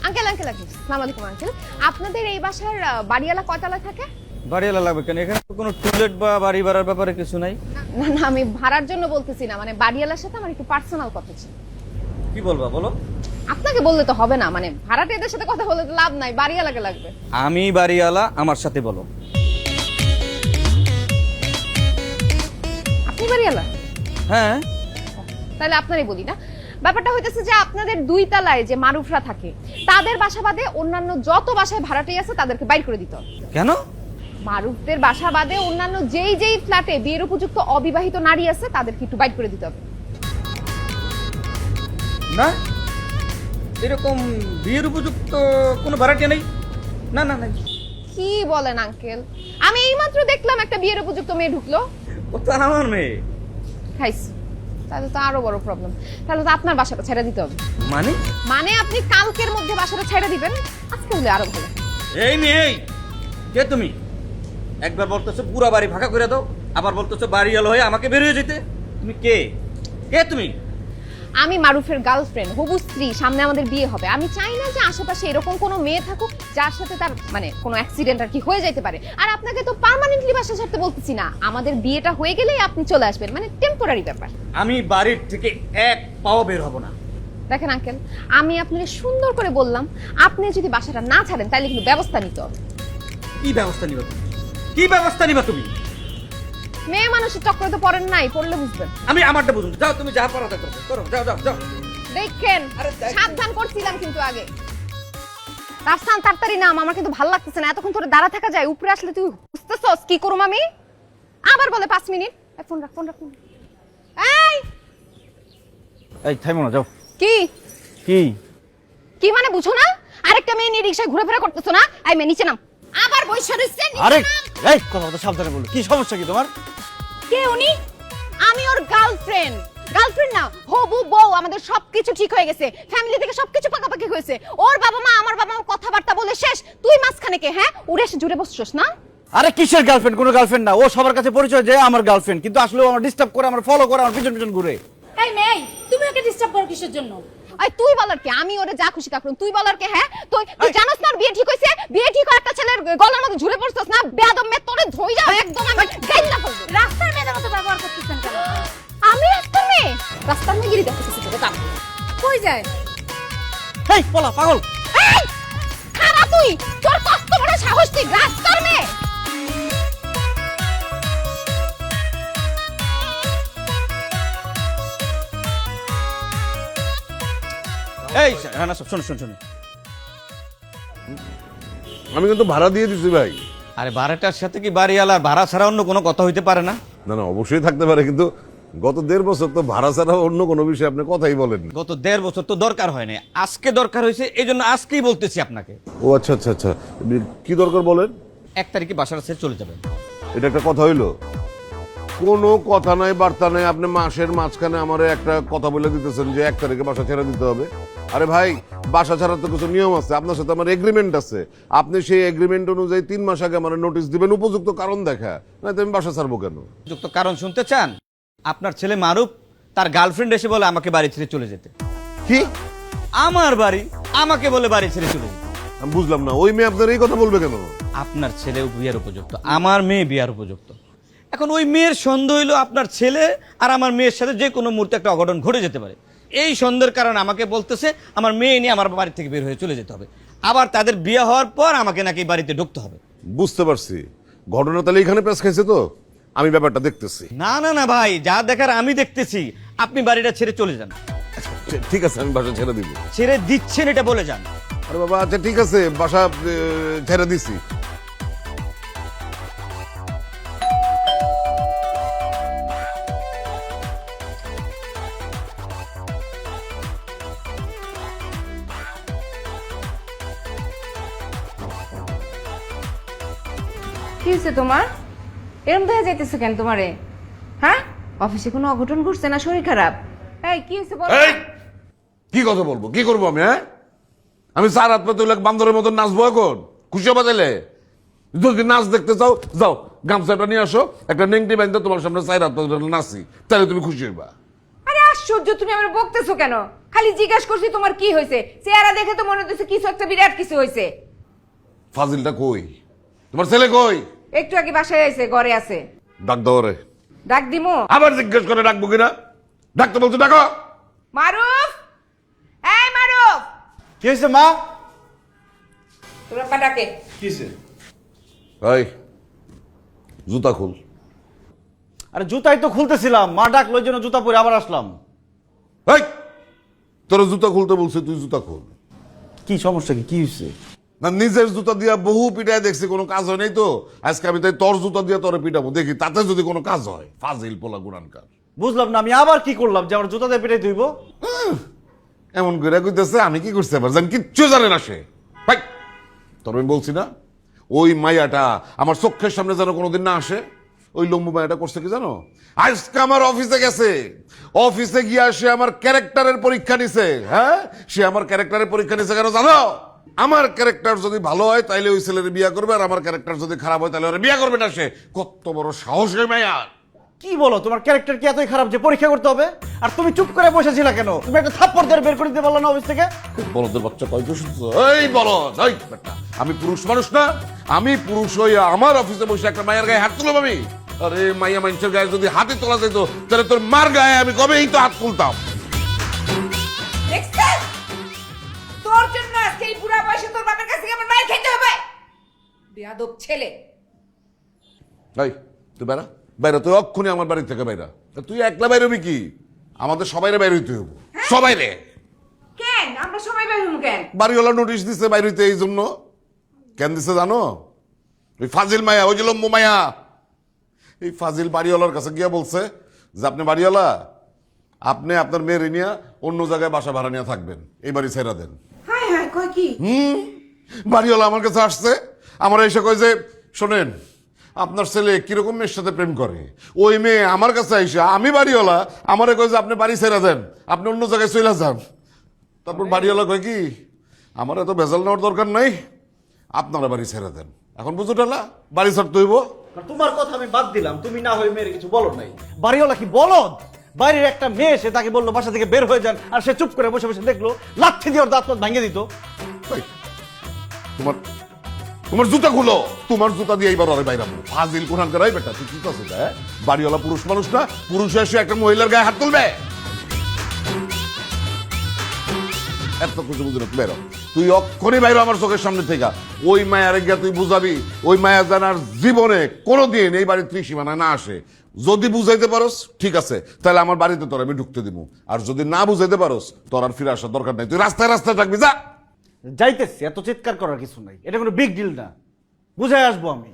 Uncle uncle uncle আসসালামু আলাইকুম uncle, আপনাদের এই বাসার বাড়িওয়ালা কয়তলা থাকে? বাড়িওয়ালা লাগবে কেন? এখানে তো কোনো টয়লেট বা বাড়ি ভাড়ার ব্যাপারে কিছু নাই। না না, আমি ভাড়ার জন্য বলতেছি না, মানে বাড়িওয়ালার সাথে আমার একটু পার্সোনাল কথা ছিল। কি বলবা বলো? আপনাকে বললে তো হবে না, মানে ভাড়াটিয়াদের সাথে কথা বলতে তো লাভ নাই, বাড়িওয়ালাকে লাগবে। আমি বাড়িওয়ালা, আমার সাথে বলো। আপনি বাড়িওয়ালা? হ্যাঁ। তাহলে আপনারই বলি না, ব্যাপারটা হইতেছে যে আপনাদের 2 তলায় যে মারুফরা থাকে তাদের বাসা বাদে অন্যান্য যত বাসায় ভাড়াটিয়া আছে তাদেরকে বাইর করে দিতে হবে। কেন? মারুফদের বাসা বাদে অন্যান্য যেই যেই ফ্ল্যাটে বিয়ের উপযুক্ত অবিবাহিত নারী আছে তাদেরকে একটু বাইর করে দিতে হবে। না, এরকম বিয়ের উপযুক্ত কোনো ভাড়াটিয়া নেই। না না না। কি বলেন আঙ্কেল, আমি এইমাত্র দেখলাম একটা বিয়ের উপযুক্ত মেয়ে ঢুকলো। ও তো আমার মেয়ে। খাইছি, তাহলে তো আরো বড় প্রবলেম। তাহলে তো আপনার বাসাটা ছেড়ে দিতে হবে। মানে? মানে আপনি কালকের মধ্যে বাসাটা ছেড়ে দিবেন, আজকে হলে আরো ভালো। এই মেয়ে, কে তুমি? একবার বলতেছো পুরো বাড়ি ফাঁকা করে দাও, আবার বলতেছো বাড়িওয়ালা হয়ে আমাকে বের হয়ে যেতে। তুমি কে? কে তুমি? আমি মারুফের গার্লফ্রেন্ড, হবু স্ত্রী। সামনে আমাদের বিয়ে হবে, আমি চাই না যে আশেপাশে এরকম কোনো মেয়ে থাকুক যার সাথে তার মানে কোনো অ্যাক্সিডেন্ট আর কি হয়ে যেতে পারে। আর আপনাকে তো পার্মানেন্টলি বাসা ছাড়তে বলতেছি না, আমাদের বিয়েটা হয়ে গেলেই আপনি চলে আসবেন, মানে টেম্পোরারি ব্যাপার। আমি বাড়ির থেকে এক পাও বের হব না। দেখেন আঙ্কেল, আমি আপনাকে সুন্দর করে বললাম, আপনি যদি বাসাটা না ছাড়েন তাহলে কিন্তু ব্যবস্থা নিতে হবে। কি ব্যবস্থা নিবা তুমি? কি ব্যবস্থা নিবা তুমি? মেয়ে মানুষের চক্করে তো পড়েন নাই, পড়লে বুঝবেন। আমি আমারটা বুঝুন। যাও, তুমি যা পারো তা করো, যাও যাও যাও। দেখেন, আরে দেখ। সাবধান করছিলাম কিন্তু আগে। রাফসান তাড়াতাড়ি নাম, আমার কিন্তু ভালো লাগতেছে না, এতক্ষণ ধরে দাঁড়া থাকা যায়। উপরে আসলে তুই বুঝতেছস কি করুম আমি? আবার বলে 5 মিনিট। ফোন রাখ, ফোন রাখ। এই এই থাইমো না, যাও। কি কি কি মানে বুঝো না? আরেকটা মেয়ে নিয়ে রিকশায় ঘোরাফেরা করতেছো না? এই মেয়ে নিচে নাম। আবার বইসা রইছে। আরে এই কথা তো সাবধানে বলো। কি সমস্যা কি তোমার? কে উনি? আমি ওর গার্লফ্রেন্ড। গার্লফ্রেন্ড না, হবু বউ। আমাদের সবকিছু ঠিক হয়ে গেছে, ফ্যামিলি থেকে সবকিছু পাকাপাকি হয়েছে। ওর বাবা মা আমার বাবা মা কথাবার্তা বলে শেষ। তুই মাঝখানে কে? হ্যাঁ, উড়ে এসে জুড়ে বসছস না? আরে কিসের গার্লফ্রেন্ড? কোনো গার্লফ্রেন্ড না, ও সবার কাছে পরিচয় যে আমার গার্লফ্রেন্ড, কিন্তু আসলে ও আমার ডিস্টার্ব করে, আমার ফলো করে, আমার পিছন পিছন ঘুরে। এই মেয়ে, তুমি ওকে ডিস্টার্ব করো কিসের জন্য? আই তুই বলার কে? আমি ওরে যা খুশি তা করুম, তুই বলার কে? হ্যাঁ, তুই জানোস না ওর বিয়ে ঠিক হইছে? বিয়ে ঠিক হওয়ার একটা ছেলের গলার মধ্যে ঝুলে পড়ছস না? বেয়াদব মেয়ে, তোরে ধইরা একদম আমি গাইলা ফেলবো। রাস্তার মেয়েদের মতো ব্যবহার করতেছেন কেন? আমি রাস্তার মেয়ে? রাস্তার মেয়ে গিরি দেখতেছিস তোকে? দাম কই যায়? এই পলা পাগল। এই খারা, তুই তোর কত বড় সাহস, তুই রাস্তার মেয়ে? এই না সব শোনো শোনো শোনো। আমি কিন্তু ভাড়া দিয়ে দিছি ভাই। আরে ভাড়াটার সাথে কি বাড়িওয়ালার ভাড়া ছাড়া অন্য কোনো কথা হইতে পারে না? না না, অবশ্যই থাকতে পারে, কিন্তু গত 1.5 বছর তো ভাড়া ছাড়া অন্য কোনো বিষয়ে আপনি কথাই বলেন। গত 1.5 বছর তো দরকার হয় না, আজকে দরকার হয়েছে, এই জন্য আজকেই বলতেছি আপনাকে। ও আচ্ছা আচ্ছা আচ্ছা, কি দরকার বলেন? 1 তারিখে বাসাটা ছেড়ে চলে যাবেন। এটা একটা কথা হইলো? কোনো কথা নাই, বার্তা নাই, আপনি মাসের মাঝখানে আমার একটা কথা বলে দিতেছেন যে 1 তারিখে বাসা ছেড়ে দিতে হবে। আরে ভাই, বাসা ছাড়ার তো কিছু নিয়ম আছে, আপনার সাথে আমার এগ্রিমেন্ট আছে। আপনি সেই এগ্রিমেন্ট অনুযায়ী 3 মাস আগে আমার নোটিশ দিবেন, উপযুক্ত কারণ দেখা, না তো আমি বাসা ছাড়বো কেন? যুক্ত কারণ শুনতে চান? আপনার ছেলে মারুফ তার গার্লফ্রেন্ড এসে বলে আমাকে বাড়ি ছেড়ে চলে যেতে। কি? আমার বাড়ি, আমাকে বলে বাড়ি ছেড়ে চলে যেতে। আমি বুঝলাম না, ওই মেয়ে আপনার এই কথা বলবে কেন? আপনার ছেলে বিয়ার উপযুক্ত, আমার মেয়ে বিয়ার উপযুক্ত। এখন ওই মেয়ের সন্দেহ হইলো আপনার ছেলে আর আমার মেয়ের সাথে যে কোনো মুহূর্তে একটা অঘটন ঘটে যেতে পারে। এই সন্দেহের কারণে আমাকে বলতেছে আমার মেয়ে নিয়ে আমার বাড়ি থেকে বের হয়ে চলে যেতে হবে। আবার তাদের বিয়ে হওয়ার পর আমাকে নাকি বাড়িতে ঢুকতে হবে। বুঝতে পারছি, ঘটনা তাহলে এখানে প্রেস খাইছে। তো আমি ব্যাপারটা দেখতেছি। না না না ভাই, যা দেখার আমি দেখতেছি। আপনি বাড়িটা ছেড়ে চলে যান। ঠিক আছে, আমি বাসা ছেড়ে দিব। ছেড়ে দিচ্ছেন এটা বলে যান। আরে বাবা, আচ্ছা ঠিক আছে, বাসা ছেড়ে দিছি। কি হয়েছে তোমার? এরকম দেখা যাইতেছে কেন তোমারে? হ্যাঁ, অফিসে কোনো অঘটন ঘটছে না? শরীর খারাপ? এই কি হয়েছে বল। এই, কি কথা বলবো, কি করবো আমি? হ্যাঁ, আমি 4 হাত পাতে বান্দরের মতো নাচবো এখন? খুশি বাজাইলে? যদি নাচ দেখতে চাও, যাও গামছাটা নিয়ে আসো, একটা নেংটি বাঁধতে তোমার সামনে 4 হাত পাতে নাচি, তাহলে তুমি খুশি হইবা। আরে আশ্চর্য, তুমি আমার বকতেছো কেন? খালি জিজ্ঞেস করছি তোমার কি হয়েছে, চেহারা দেখে তো মনে হচ্ছে কিছু একটা বিরাট কিছু হয়েছে। ফাজিলটা কই? তোমার ছেলে কই? একটু আগে বাসায় আইছে, ঘরে আছে। ডাক দাও রে। ডাক দিমু? আবার জিজ্ঞেস করে ডাকবো কিনা? ডাকতে বলছো ডাকো। মারুফ, এই মারুফ, কি হয়েছে মা? তোরা পা ডাকে। কিসে? এই জুতা খুল। আরে জুতাই তো খুলতেছিলাম, মা ডাকলো ওই জন্য জুতা পরে আবার আসলাম। এই তোর জুতা খুলতে বলছে, তুই জুতা খুল। কি সমস্যা, কি কি হয়েছে? না নিজের জুতা দিয়া বহু পিটায় দেখছি, কোনো কাজ হয় নাই তো আজকে আমি তাই তোর জুতা দিয়া তোরে পিটাবো, দেখি তাতে যদি কোনো কাজ হয়। ফাজিল পোলা গুনানকার। বুঝলাম না, আমি আবার কি করলাম যে আমার জুতা দিয়ে পেটাই ধুইব? এমন করে কইতেছে আমি কি করতে পারছি, আমি কিচ্ছু জানে না সে। ভাই তোর আমি বলছি না, ওই মাইয়াটা আমার চোখের সামনে যেন কোনোদিন না আসে। ওই লম্বু মাইয়াটা করছে কি জানো, আজকে আমার অফিসে গেছে, অফিসে গিয়া সে আমার ক্যারেক্টারের পরীক্ষা নিছে। হ্যাঁ, সে আমার ক্যারেক্টারের পরীক্ষা নিছে কেন জানো? আমার ক্যারেক্টার যদি ভালো হয় তাইলে ওই ছেলের বিয়ে করবে, আর আমার ক্যারেক্টার যদি খারাপ হয় তাহলে ওরা বিয়ে করবে না। সে কত বড় সাহস হয় মাইয়ার। কি বলো, তোমার ক্যারেক্টার কি এতই খারাপ যে পরীক্ষা করতে হবে? আর তুমি চুপ করে বসেছিলা কেন? তুমি একটা থাপ্পড় দিয়ে বের করে দিতে পারলো না অফিস থেকে? বলদের বাচ্চা কয়তো শুনছো? এই বলদ, এই বেটা, আমি পুরুষ মানুষ না? আমি পুরুষ হইয়া আমার অফিসে বসে একটা মায়ের গায়ে হাত তুলব আমি? আরে মাইয়া মানুষের গায়ে যদি হাতে তোলা যেত তাহলে তোর মার গায়ে আমি কবেই তো হাত তুলতাম। দেখছিস? তোর জন্য আজকে এই বুড়া বয়সে তোর বাপের কাছ থেকে আমার মায়ের খেতে হবে। বেয়াদব ছেলে। এই তুই বেড়া, বাইরে তুই অক্ষুনি আমার বাড়ি থেকে বাইরা। তুই একলা বাইরে হবি কি? আমাদের সবাইরে বাইরে হইতে হইব, সবাই রে। কেন আমরা সবাই বের হবো কেন? বাড়িওয়ালা নোটিশ দিছে বাইরে হইতে, এই জন্য। কেন দিছে জানো? ওই ফাজিল মায়া, ওই যে লম্বু মায়া, এই ফাজিল বাড়িওয়ালার কাছে গিয়া বলছে যে আপনি বাড়িওয়ালা, আপনি আপনার মেয়ের নিয়ে অন্য জায়গায় বাসা ভাড়া নিয়ে থাকবেন, এই বাড়ি ছেড়া দেন। হায় হায়, কয় কি? বাড়িওয়ালা আমার কাছে আসছে, আমার এসে কয় যে শোনেন আপনার ছেলে কিরকম মেয়ের সাথে প্রেম করে। ওই মেয়ে আমার কাছে আইসা, আমি বাড়িওয়ালা, আমারে কয় যে আপনি বাড়ি ছেড়ে দেন, আপনি অন্য জায়গায় চলে যান। তারপর বাড়িওয়ালা কয় কি, আমার এত ভেজাল নেওয়ার দরকার নাই, আপনারা বাড়ি ছেড়ে দেন। এখন বুঝো টালা, বাড়ি ছাড়তে হইব। তোমার কথা আমি বাদ দিলাম, তুমি না হয়ে মেয়ের কিছু বলো নাই। বাড়িওয়ালা কি বলদ? বাইরের একটা মেয়ে, সে তাকে বললো বাসা থেকে বের হয়ে যান, আর সে চুপ করে বসে বসে দেখলো, লাথি দিয়ে ওর দাঁত ভাঙিয়ে দিত। এই, তোমার তোমার জুতা খুলো, তোমার জুতা দিয়ে এইবার আরে বাইরে ফাজিল কোরআন করাই বেটা। তুই কি করছিস? হ্যাঁ, বাড়িওয়ালা পুরুষ মানুষ না? পুরুষ এসে একটা মহিলার গায়ে হাত তুলবে? এত কিছু বুঝি না, বেরো তুই অক্ষরই বাইরে আমার চোখের সামনে থেকে। ওই মায়ারে গিয়া তুই বুঝাবি, ওই মায়া জানার জীবনে কোনোদিন এই বাড়ির ত্রিসীমানায় না আসে। যদি বুঝাইতে পারোস ঠিক আছে, তাহলে আমার বাড়িতে তোর আমি ঢুকতে দিব, আর যদি না বুঝাইতে পারোস তোর আর ফিরে আসার দরকার নাই, তুই রাস্তায় রাস্তায় থাকবি। যা। যাইতেছি, এত চিৎকার করার কিছু নাই, এটা কোনো বিগ ডিল না, বুঝাই আসবো আমি।